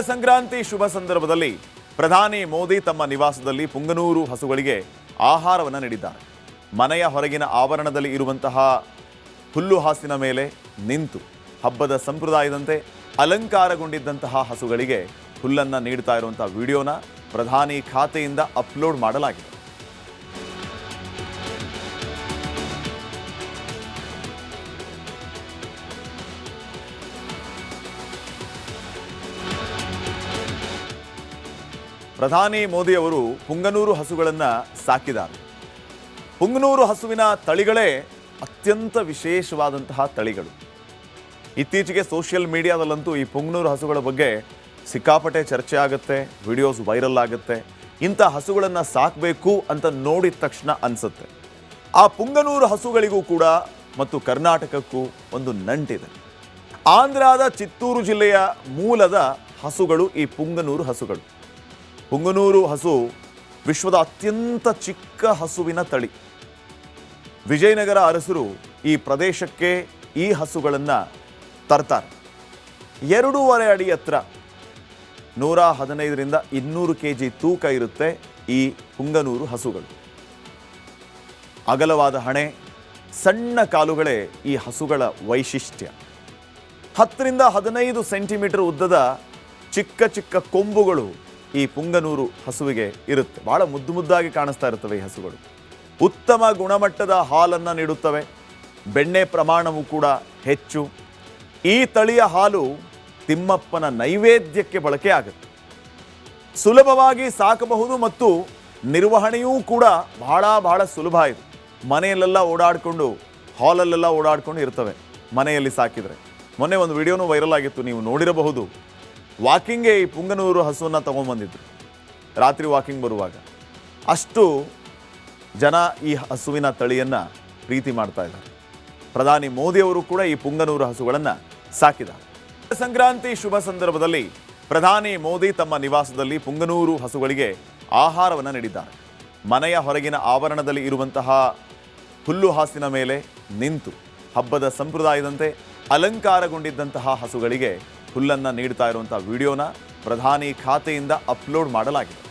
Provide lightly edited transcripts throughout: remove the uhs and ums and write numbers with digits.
ಸಂಕ್ರಾಂತಿ ಶುಭ ಸಂದರ್ಭದಲ್ಲಿ ಪ್ರಧಾನಿ ಮೋದಿ ತಮ್ಮ ನಿವಾಸದಲ್ಲಿ ಪುಂಗನೂರು ಹಸುಗಳಿಗೆ ಆಹಾರವನ್ನು ನೀಡಿದ್ದಾರೆ. ಮನೆಯ ಹೊರಗಿನ ಆವರಣದಲ್ಲಿ ಇರುವಂತಹ ಹುಲ್ಲು ಹಾಸಿನ ಮೇಲೆ ನಿಂತು ಹಬ್ಬದ ಸಂಪ್ರದಾಯದಂತೆ ಅಲಂಕಾರಗೊಂಡಿದ್ದಂತಹ ಹಸುಗಳಿಗೆ ಹುಲ್ಲನ್ನು ನೀಡ್ತಾ ಇರುವಂತಹ ವಿಡಿಯೋನ ಪ್ರಧಾನಿ ಖಾತೆಯಿಂದ ಅಪ್ಲೋಡ್ ಮಾಡಲಾಗಿದೆ. ಪ್ರಧಾನಿ ಮೋದಿ ಅವರು ಪುಂಗನೂರು ಹಸುಗಳನ್ನು ಸಾಕಿದ್ದಾರೆ. ಪುಂಗನೂರು ಹಸುವಿನ ತಳಿಗಳೇ ಅತ್ಯಂತ ವಿಶೇಷವಾದಂತಹ ತಳಿಗಳು. ಇತ್ತೀಚೆಗೆ ಸೋಷಿಯಲ್ ಮೀಡಿಯಾದಲ್ಲಂತೂ ಈ ಪುಂಗನೂರು ಹಸುಗಳ ಬಗ್ಗೆ ಸಿಕ್ಕಾಪಟ್ಟೆ ಚರ್ಚೆ ಆಗುತ್ತೆ, ವಿಡಿಯೋಸ್ ವೈರಲ್ ಆಗುತ್ತೆ. ಇಂಥ ಹಸುಗಳನ್ನು ಸಾಕಬೇಕು ಅಂತ ನೋಡಿದ ತಕ್ಷಣ ಅನಿಸುತ್ತೆ. ಆ ಪುಂಗನೂರು ಹಸುಗಳಿಗೂ ಕೂಡ ಮತ್ತು ಕರ್ನಾಟಕಕ್ಕೂ ಒಂದು ನಂಟಿದೆ. ಆಂಧ್ರದ ಚಿತ್ತೂರು ಜಿಲ್ಲೆಯ ಮೂಲದ ಹಸುಗಳು ಈ ಪುಂಗನೂರು ಹಸುಗಳು. ಪುಂಗನೂರು ಹಸು ವಿಶ್ವದ ಅತ್ಯಂತ ಚಿಕ್ಕ ಹಸುವಿನ ತಳಿ. ವಿಜಯನಗರ ಅರಸರು ಈ ಪ್ರದೇಶಕ್ಕೆ ಈ ಹಸುಗಳನ್ನು ತರ್ತಾರೆ. 2.5 ಅಡಿ ಎತ್ತರ, 115ರಿಂದ 200 kg ತೂಕ ಇರುತ್ತೆ ಈ ಪುಂಗನೂರು ಹಸುಗಳು. ಅಗಲವಾದ ಹಣೆ, ಸಣ್ಣ ಕಾಲುಗಳೇ ಈ ಹಸುಗಳ ವೈಶಿಷ್ಟ್ಯ. 10ರಿಂದ 15 ಸೆಂಟಿಮೀಟರ್ ಉದ್ದದ ಚಿಕ್ಕ ಚಿಕ್ಕ ಕೊಂಬುಗಳು ಈ ಪುಂಗನೂರು ಹಸುವಿಗೆ ಇರುತ್ತೆ. ಬಹಳ ಮುದ್ದು ಮುದ್ದಾಗಿ ಕಾಣಿಸ್ತಾ ಇರ್ತವೆ ಈ ಹಸುಗಳು. ಉತ್ತಮ ಗುಣಮಟ್ಟದ ಹಾಲನ್ನು ನೀಡುತ್ತವೆ. ಬೆಣ್ಣೆ ಪ್ರಮಾಣವೂ ಕೂಡ ಹೆಚ್ಚು. ಈ ತಳಿಯ ಹಾಲು ತಿಮ್ಮಪ್ಪನ ನೈವೇದ್ಯಕ್ಕೆ ಬಳಕೆ ಆಗುತ್ತೆ. ಸುಲಭವಾಗಿ ಸಾಕಬಹುದು ಮತ್ತು ನಿರ್ವಹಣೆಯೂ ಕೂಡ ಬಹಳ ಸುಲಭ ಇದೆ. ಮನೆಯಲ್ಲೆಲ್ಲ ಓಡಾಡಿಕೊಂಡು, ಹಾಲಲ್ಲೆಲ್ಲ ಓಡಾಡ್ಕೊಂಡು ಇರ್ತವೆ ಮನೆಯಲ್ಲಿ ಸಾಕಿದರೆ. ಮೊನ್ನೆ ಒಂದು ವಿಡಿಯೋನೂ ವೈರಲ್ ಆಗಿತ್ತು, ನೀವು ನೋಡಿರಬಹುದು. ವಾಕಿಂಗ್ಗೆ ಈ ಪುಂಗನೂರು ಹಸುವನ್ನು ತಗೊಂಡ್ಬಂದಿದ್ರು ರಾತ್ರಿ ವಾಕಿಂಗ್ ಬರುವಾಗ. ಅಷ್ಟು ಜನ ಈ ಹಸುವಿನ ತಳಿಯನ್ನು ಪ್ರೀತಿ ಮಾಡ್ತಾ ಇದ್ದಾರೆ. ಪ್ರಧಾನಿ ಮೋದಿಯವರು ಕೂಡ ಈ ಪುಂಗನೂರು ಹಸುಗಳನ್ನು ಸಾಕಿದ್ದಾರೆ. ಸಂಕ್ರಾಂತಿ ಶುಭ ಸಂದರ್ಭದಲ್ಲಿ ಪ್ರಧಾನಿ ಮೋದಿ ತಮ್ಮ ನಿವಾಸದಲ್ಲಿ ಪುಂಗನೂರು ಹಸುಗಳಿಗೆ ಆಹಾರವನ್ನು ನೀಡಿದ್ದಾರೆ. ಮನೆಯ ಹೊರಗಿನ ಆವರಣದಲ್ಲಿ ಇರುವಂತಹ ಹುಲ್ಲು ಹಾಸಿನ ಮೇಲೆ ನಿಂತು ಹಬ್ಬದ ಸಂಪ್ರದಾಯದಂತೆ ಅಲಂಕಾರಗೊಂಡಿದ್ದಂತಹ ಹಸುಗಳಿಗೆ ಹುಲ್ಲನ್ನು ನೀಡ್ತಾ ಇರುವಂತಹ ವಿಡಿಯೋನ ಪ್ರಧಾನಿ ಖಾತೆಯಿಂದ ಅಪ್ಲೋಡ್ ಮಾಡಲಾಗಿದೆ.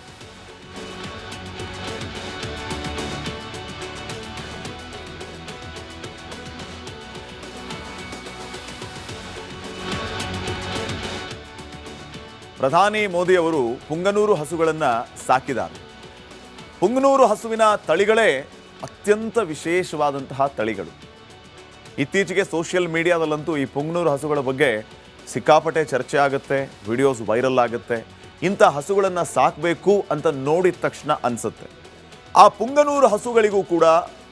ಪ್ರಧಾನಿ ಮೋದಿ ಅವರು ಪುಂಗನೂರು ಹಸುಗಳನ್ನು ಸಾಕಿದ್ದಾರೆ. ಪುಂಗನೂರು ಹಸುವಿನ ತಳಿಗಳೇ ಅತ್ಯಂತ ವಿಶೇಷವಾದಂತಹ ತಳಿಗಳು. ಇತ್ತೀಚೆಗೆ ಸೋಷಿಯಲ್ ಮೀಡಿಯಾದಲ್ಲಂತೂ ಈ ಪುಂಗನೂರು ಹಸುಗಳ ಬಗ್ಗೆ ಸಿಕ್ಕಾಪಟ್ಟೆ ಚರ್ಚೆ ಆಗುತ್ತೆ, ವಿಡಿಯೋಸ್ ವೈರಲ್ ಆಗುತ್ತೆ. ಇಂಥ ಹಸುಗಳನ್ನು ಸಾಕಬೇಕು ಅಂತ ನೋಡಿದ ತಕ್ಷಣ ಅನಿಸುತ್ತೆ. ಆ ಪುಂಗನೂರು ಹಸುಗಳಿಗೂ ಕೂಡ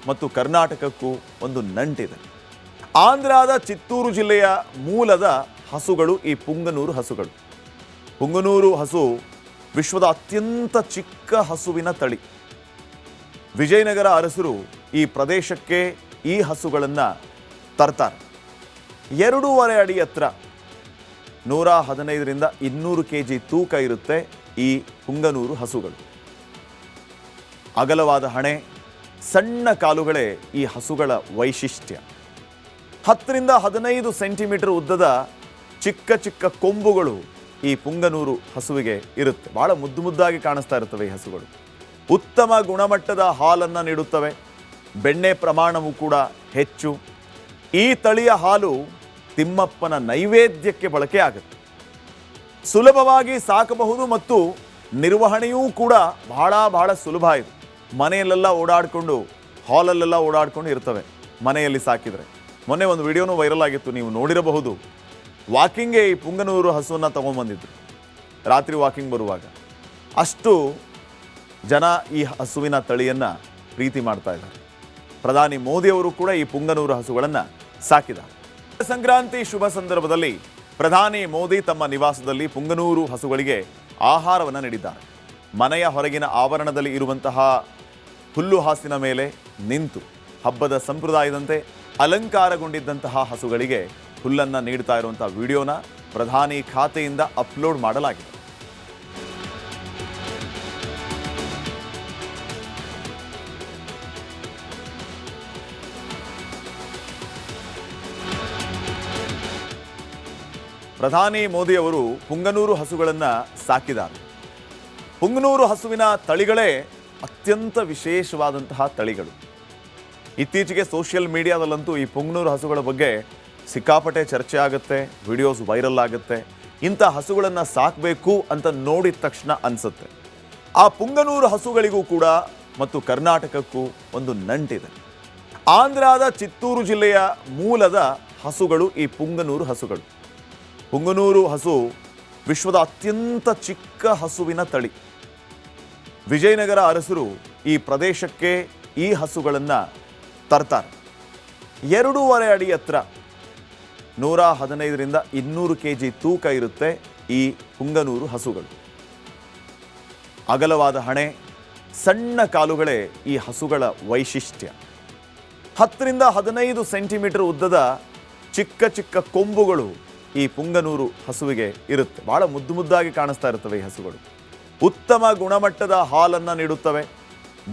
ಮತ್ತು ಕರ್ನಾಟಕಕ್ಕೂ ಒಂದು ನಂಟಿದೆ. ಆಂಧ್ರದ ಚಿತ್ತೂರು ಜಿಲ್ಲೆಯ ಮೂಲದ ಹಸುಗಳು ಈ ಪುಂಗನೂರು ಹಸುಗಳು. ಪುಂಗನೂರು ಹಸು ವಿಶ್ವದ ಅತ್ಯಂತ ಚಿಕ್ಕ ಹಸುವಿನ ತಳಿ. ವಿಜಯನಗರ ಅರಸರು ಈ ಪ್ರದೇಶಕ್ಕೆ ಈ ಹಸುಗಳನ್ನು ತರ್ತಾರೆ. 2.5 ಅಡಿ ಎತ್ತರ, 115ರಿಂದ 200 kg ತೂಕ ಇರುತ್ತೆ ಈ ಪುಂಗನೂರು ಹಸುಗಳು. ಅಗಲವಾದ ಹಣೆ, ಸಣ್ಣ ಕಾಲುಗಳೇ ಈ ಹಸುಗಳ ವೈಶಿಷ್ಟ್ಯ. 10ರಿಂದ 15 ಸೆಂಟಿಮೀಟರ್ ಉದ್ದದ ಚಿಕ್ಕ ಚಿಕ್ಕ ಕೊಂಬುಗಳು ಈ ಪುಂಗನೂರು ಹಸುವಿಗೆ ಇರುತ್ತೆ. ಬಹಳ ಮುದ್ದು ಮುದ್ದಾಗಿ ಕಾಣಿಸ್ತಾ ಇರ್ತವೆ ಈ ಹಸುಗಳು. ಉತ್ತಮ ಗುಣಮಟ್ಟದ ಹಾಲನ್ನು ನೀಡುತ್ತವೆ. ಬೆಣ್ಣೆ ಪ್ರಮಾಣವೂ ಕೂಡ ಹೆಚ್ಚು. ಈ ತಳಿಯ ಹಾಲು ತಿಮ್ಮಪ್ಪನ ನೈವೇದ್ಯಕ್ಕೆ ಬಳಕೆ ಆಗುತ್ತೆ. ಸುಲಭವಾಗಿ ಸಾಕಬಹುದು ಮತ್ತು ನಿರ್ವಹಣೆಯೂ ಕೂಡ ಬಹಳ ಸುಲಭ ಇದೆ. ಮನೆಯಲ್ಲೆಲ್ಲ ಓಡಾಡಿಕೊಂಡು, ಹಾಲಲ್ಲೆಲ್ಲ ಓಡಾಡ್ಕೊಂಡು ಇರ್ತವೆ ಮನೆಯಲ್ಲಿ ಸಾಕಿದರೆ. ಮೊನ್ನೆ ಒಂದು ವಿಡಿಯೋನೂ ವೈರಲ್ ಆಗಿತ್ತು, ನೀವು ನೋಡಿರಬಹುದು. ವಾಕಿಂಗ್ಗೆ ಈ ಪುಂಗನೂರು ಹಸುವನ್ನು ತಗೊಂಡ್ಬಂದಿದ್ರು ರಾತ್ರಿ ವಾಕಿಂಗ್ ಬರುವಾಗ. ಅಷ್ಟು ಜನ ಈ ಹಸುವಿನ ತಳಿಯನ್ನು ಪ್ರೀತಿ ಮಾಡ್ತಾ ಇದ್ದಾರೆ. ಪ್ರಧಾನಿ ಮೋದಿಯವರು ಕೂಡ ಈ ಪುಂಗನೂರು ಹಸುಗಳನ್ನು ಸಾಕಿದ್ದಾರೆ. ಸಂಕ್ರಾಂತಿ ಶುಭ ಸಂದರ್ಭದಲ್ಲಿ ಪ್ರಧಾನಿ ಮೋದಿ ತಮ್ಮ ನಿವಾಸದಲ್ಲಿ ಪುಂಗನೂರು ಹಸುಗಳಿಗೆ ಆಹಾರವನ್ನು ನೀಡಿದ್ದಾರೆ. ಮನೆಯ ಹೊರಗಿನ ಆವರಣದಲ್ಲಿ ಇರುವಂತಹ ಹುಲ್ಲು ಹಾಸಿನ ಮೇಲೆ ನಿಂತು ಹಬ್ಬದ ಸಂಪ್ರದಾಯದಂತೆ ಅಲಂಕಾರಗೊಂಡಿದ್ದಂತಹ ಹಸುಗಳಿಗೆ ಹುಲ್ಲನ್ನು ನೀಡ್ತಾ ಇರುವಂತಹ ವಿಡಿಯೋನ ಪ್ರಧಾನಿ ಖಾತೆಯಿಂದ ಅಪ್ಲೋಡ್ ಮಾಡಲಾಗಿದೆ. ಪ್ರಧಾನಿ ಮೋದಿ ಅವರು ಪುಂಗನೂರು ಹಸುಗಳನ್ನು ಸಾಕಿದ್ದಾರೆ. ಪುಂಗನೂರು ಹಸುವಿನ ತಳಿಗಳೇ ಅತ್ಯಂತ ವಿಶೇಷವಾದಂತಹ ತಳಿಗಳು. ಇತ್ತೀಚೆಗೆ ಸೋಷಿಯಲ್ ಮೀಡಿಯಾದಲ್ಲಂತೂ ಈ ಪುಂಗನೂರು ಹಸುಗಳ ಬಗ್ಗೆ ಸಿಕ್ಕಾಪಟ್ಟೆ ಚರ್ಚೆ ಆಗುತ್ತೆ, ವಿಡಿಯೋಸ್ ವೈರಲ್ ಆಗುತ್ತೆ. ಇಂಥ ಹಸುಗಳನ್ನು ಸಾಕಬೇಕು ಅಂತ ನೋಡಿದ ತಕ್ಷಣ ಅನಿಸುತ್ತೆ. ಆ ಪುಂಗನೂರು ಹಸುಗಳಿಗೂ ಕೂಡ ಮತ್ತು ಕರ್ನಾಟಕಕ್ಕೂ ಒಂದು ನಂಟಿದೆ. ಆಂಧ್ರದ ಚಿತ್ತೂರು ಜಿಲ್ಲೆಯ ಮೂಲದ ಹಸುಗಳು ಈ ಪುಂಗನೂರು ಹಸುಗಳು. ಪುಂಗನೂರು ಹಸು ವಿಶ್ವದ ಅತ್ಯಂತ ಚಿಕ್ಕ ಹಸುವಿನ ತಳಿ. ವಿಜಯನಗರ ಅರಸರು ಈ ಪ್ರದೇಶಕ್ಕೆ ಈ ಹಸುಗಳನ್ನು ತರ್ತಾರೆ. 2.5 ಅಡಿ ಎತ್ತರ, 115ರಿಂದ 200 kg ತೂಕ ಇರುತ್ತೆ ಈ ಪುಂಗನೂರು ಹಸುಗಳು. ಅಗಲವಾದ ಹಣೆ, ಸಣ್ಣ ಕಾಲುಗಳೇ ಈ ಹಸುಗಳ ವೈಶಿಷ್ಟ್ಯ. 10ರಿಂದ 15 ಸೆಂಟಿಮೀಟರ್ ಉದ್ದದ ಚಿಕ್ಕ ಚಿಕ್ಕ ಕೊಂಬುಗಳು ಈ ಪುಂಗನೂರು ಹಸುವಿಗೆ ಇರುತ್ತೆ. ಬಹಳ ಮುದ್ದು ಮುದ್ದಾಗಿ ಕಾಣಿಸ್ತಾ ಇರ್ತವೆ ಈ ಹಸುಗಳು. ಉತ್ತಮ ಗುಣಮಟ್ಟದ ಹಾಲನ್ನು ನೀಡುತ್ತವೆ.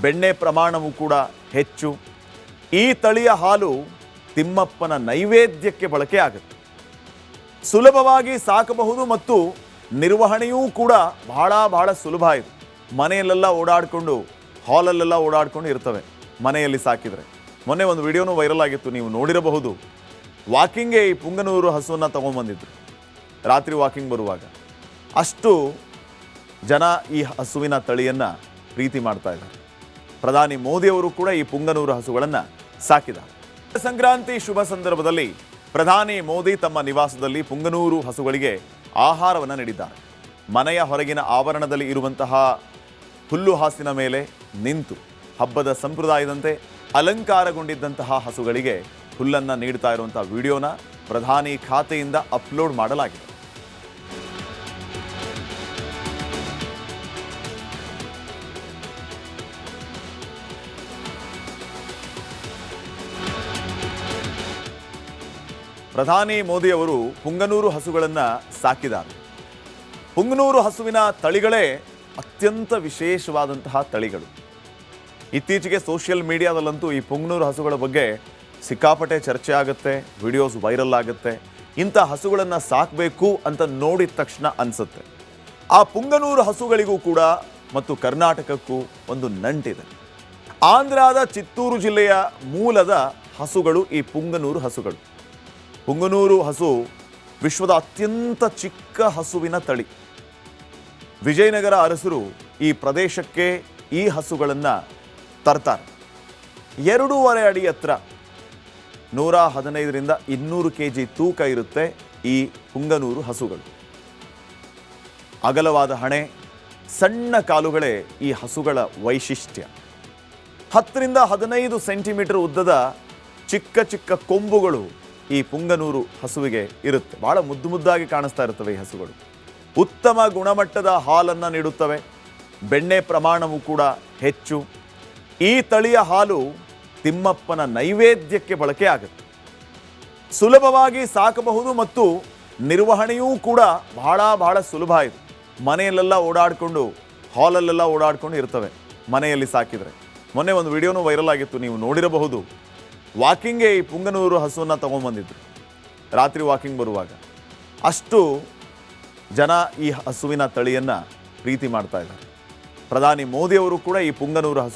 ಬೆಣ್ಣೆ ಪ್ರಮಾಣವೂ ಕೂಡ ಹೆಚ್ಚು. ಈ ತಳಿಯ ಹಾಲು ತಿಮ್ಮಪ್ಪನ ನೈವೇದ್ಯಕ್ಕೆ ಬಳಕೆ ಆಗುತ್ತೆ. ಸುಲಭವಾಗಿ ಸಾಕಬಹುದು ಮತ್ತು ನಿರ್ವಹಣೆಯೂ ಕೂಡ ಬಹಳ ಸುಲಭ ಇದೆ. ಮನೆಯಲ್ಲೆಲ್ಲ ಓಡಾಡಿಕೊಂಡು, ಹಾಲಲ್ಲೆಲ್ಲ ಓಡಾಡ್ಕೊಂಡು ಇರ್ತವೆ ಮನೆಯಲ್ಲಿ ಸಾಕಿದರೆ. ಮೊನ್ನೆ ಒಂದು ವಿಡಿಯೋನೂ ವೈರಲ್ ಆಗಿತ್ತು, ನೀವು ನೋಡಿರಬಹುದು. ವಾಕಿಂಗ್ಗೆ ಈ ಪುಂಗನೂರು ಹಸುವನ್ನು ತಗೊಂಡ್ಬಂದಿದ್ರು ರಾತ್ರಿ ವಾಕಿಂಗ್ ಬರುವಾಗ. ಅಷ್ಟು ಜನ ಈ ಹಸುವಿನ ತಳಿಯನ್ನು ಪ್ರೀತಿ ಮಾಡ್ತಾ ಇದ್ದಾರೆ. ಪ್ರಧಾನಿ ಮೋದಿಯವರು ಕೂಡ ಈ ಪುಂಗನೂರು ಹಸುಗಳನ್ನು ಸಾಕಿದ್ದಾರೆ. ಸಂಕ್ರಾಂತಿ ಶುಭ ಸಂದರ್ಭದಲ್ಲಿ ಪ್ರಧಾನಿ ಮೋದಿ ತಮ್ಮ ನಿವಾಸದಲ್ಲಿ ಪುಂಗನೂರು ಹಸುಗಳಿಗೆ ಆಹಾರವನ್ನು ನೀಡಿದ್ದಾರೆ. ಮನೆಯ ಹೊರಗಿನ ಆವರಣದಲ್ಲಿ ಇರುವಂತಹ ಹುಲ್ಲು ಹಾಸಿನ ಮೇಲೆ ನಿಂತು ಹಬ್ಬದ ಸಂಪ್ರದಾಯದಂತೆ ಅಲಂಕಾರಗೊಂಡಿದ್ದಂತಹ ಹಸುಗಳಿಗೆ ಹುಲ್ಲನ್ನು ನೀಡ್ತಾ ಇರುವಂಥ ವಿಡಿಯೋನ ಪ್ರಧಾನಿ ಖಾತೆಯಿಂದ ಅಪ್ಲೋಡ್ ಮಾಡಲಾಗಿದೆ. ಪ್ರಧಾನಿ ಮೋದಿ ಅವರು ಪುಂಗನೂರು ಹಸುಗಳನ್ನು ಸಾಕಿದ್ದಾರೆ. ಪುಂಗನೂರು ಹಸುವಿನ ತಳಿಗಳೇ ಅತ್ಯಂತ ವಿಶೇಷವಾದಂತಹ ತಳಿಗಳು. ಇತ್ತೀಚೆಗೆ ಸೋಷಿಯಲ್ ಮೀಡಿಯಾದಲ್ಲಂತೂ ಈ ಪುಂಗನೂರು ಹಸುಗಳ ಬಗ್ಗೆ ಸಿಕ್ಕಾಪಟ್ಟೆ ಚರ್ಚೆ ಆಗುತ್ತೆ, ವಿಡಿಯೋಸ್ ವೈರಲ್ ಆಗುತ್ತೆ. ಇಂಥ ಹಸುಗಳನ್ನು ಸಾಕಬೇಕು ಅಂತ ನೋಡಿದ ತಕ್ಷಣ ಅನಿಸುತ್ತೆ. ಆ ಪುಂಗನೂರು ಹಸುಗಳಿಗೂ ಕೂಡ ಮತ್ತು ಕರ್ನಾಟಕಕ್ಕೂ ಒಂದು ನಂಟಿದೆ. ಆಂಧ್ರದ ಚಿತ್ತೂರು ಜಿಲ್ಲೆಯ ಮೂಲದ ಹಸುಗಳು ಈ ಪುಂಗನೂರು ಹಸುಗಳು. ಪುಂಗನೂರು ಹಸು ವಿಶ್ವದ ಅತ್ಯಂತ ಚಿಕ್ಕ ಹಸುವಿನ ತಳಿ. ವಿಜಯನಗರ ಅರಸರು ಈ ಪ್ರದೇಶಕ್ಕೆ ಈ ಹಸುಗಳನ್ನು ತರ್ತಾರೆ. 2.5 ಅಡಿ ಎತ್ತರ, 115ರಿಂದ 200 kg ತೂಕ ಇರುತ್ತೆ ಈ ಪುಂಗನೂರು ಹಸುಗಳು. ಅಗಲವಾದ ಹಣೆ, ಸಣ್ಣ ಕಾಲುಗಳೇ ಈ ಹಸುಗಳ ವೈಶಿಷ್ಟ್ಯ. 10ರಿಂದ 15 ಸೆಂಟಿಮೀಟರ್ ಉದ್ದದ ಚಿಕ್ಕ ಚಿಕ್ಕ ಕೊಂಬುಗಳು ಈ ಪುಂಗನೂರು ಹಸುವಿಗೆ ಇರುತ್ತೆ. ಬಹಳ ಮುದ್ದು ಮುದ್ದಾಗಿ ಕಾಣಿಸ್ತಾ ಇರ್ತವೆ ಈ ಹಸುಗಳು. ಉತ್ತಮ ಗುಣಮಟ್ಟದ ಹಾಲನ್ನು ನೀಡುತ್ತವೆ. ಬೆಣ್ಣೆ ಪ್ರಮಾಣವೂ ಕೂಡ ಹೆಚ್ಚು. ಈ ತಳಿಯ ಹಾಲು ತಿಮ್ಮಪ್ಪನ ನೈವೇದ್ಯಕ್ಕೆ ಬಳಕೆ ಆಗುತ್ತೆ. ಸುಲಭವಾಗಿ ಸಾಕಬಹುದು ಮತ್ತು ನಿರ್ವಹಣೆಯೂ ಕೂಡ ಬಹಳ ಸುಲಭ ಇದೆ. ಮನೆಯಲ್ಲೆಲ್ಲ ಓಡಾಡಿಕೊಂಡು, ಹಾಲಲ್ಲೆಲ್ಲ ಓಡಾಡ್ಕೊಂಡು ಇರ್ತವೆ ಮನೆಯಲ್ಲಿ ಸಾಕಿದರೆ. ಮೊನ್ನೆ ಒಂದು ವಿಡಿಯೋನೂ ವೈರಲ್ ಆಗಿತ್ತು, ನೀವು ನೋಡಿರಬಹುದು. ವಾಕಿಂಗ್ಗೆ ಈ ಪುಂಗನೂರು ಹಸುವನ್ನು ತಗೊಂಡ್ಬಂದಿದ್ರು ರಾತ್ರಿ ವಾಕಿಂಗ್ ಬರುವಾಗ. ಅಷ್ಟು ಜನ ಈ ಹಸುವಿನ ತಳಿಯನ್ನು ಪ್ರೀತಿ ಮಾಡ್ತಾ ಇದ್ದಾರೆ. ಪ್ರಧಾನಿ ಮೋದಿಯವರು ಕೂಡ ಈ ಪುಂಗನೂರು ಹಸು